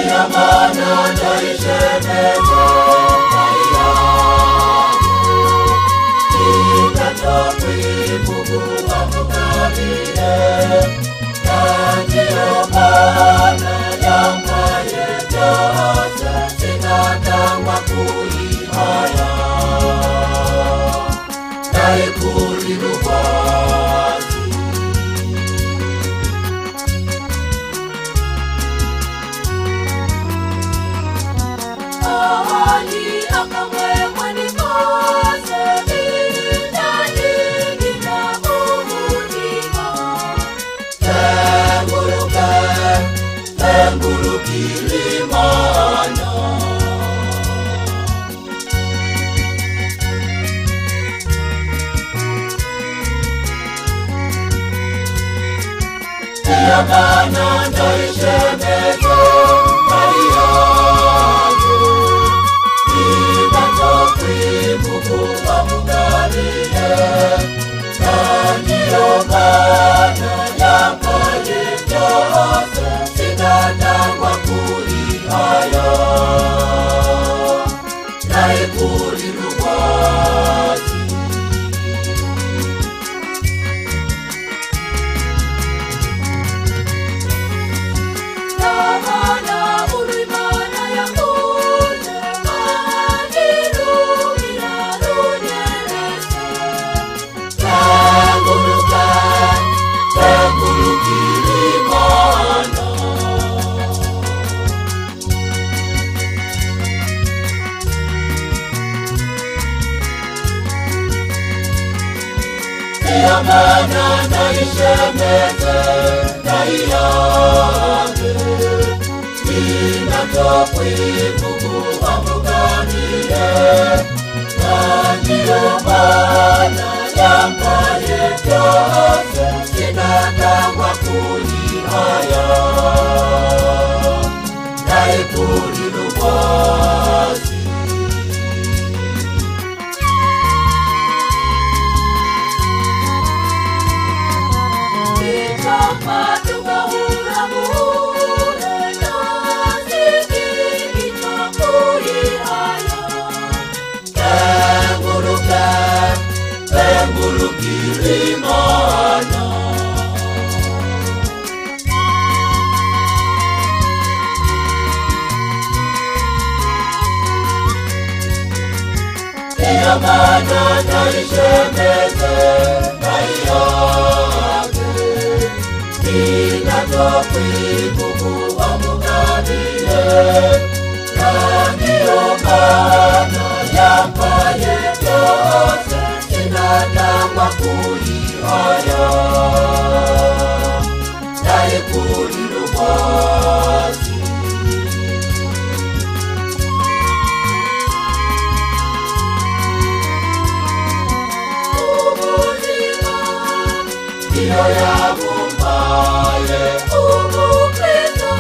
Iyamana ndaishemeza kaya Ikatokwibugu wamugalie Kandiomana yambaye byose Sinatangwa kuihaya Ndaikurirubasi Ahali akamwemwe nikose Bindani gina umutima Tengurukilimana Iyamana ndaishemeze Mariage Ikatokwibugu wamugalie Kandiomana yambaye byose Sinatangwa kuihaya Ndaikurirubasi Namana urimana yakuze Mandirumira runyerese Tengurukilimana Iyamana ndaishemeze kayage Ikatokwibugu wamugalie Kandiomana yambaye byose Sinatangwa kuihaya Ndaikurirubasi Ichapa tugahura muhure Naziki ichakuihaya Tengurukilimana Iyamana ndaishemeze kayage Ikatokwibugu wamugalie Kandiomana yambaye byose Sinatangwa kuihaya Ndaikurirubasi Ubuzima iyo yabumbaye Umukristo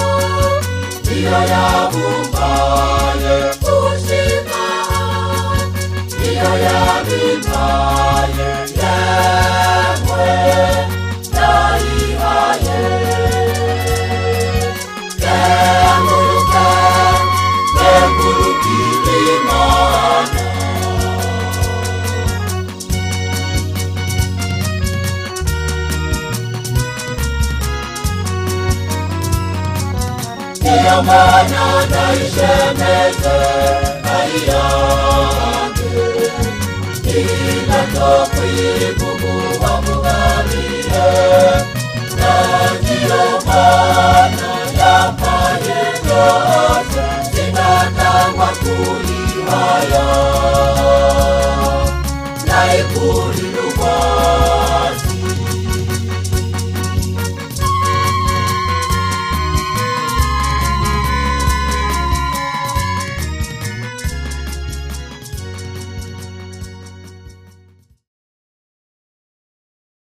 iyo yabumbaye Ushima iyo yabimbaye Yemwe ndayihaye Tengurukilimana Iyamana ndaishemeze kayage Ikatokwibugu wamugalie Kandiomana yambaye byose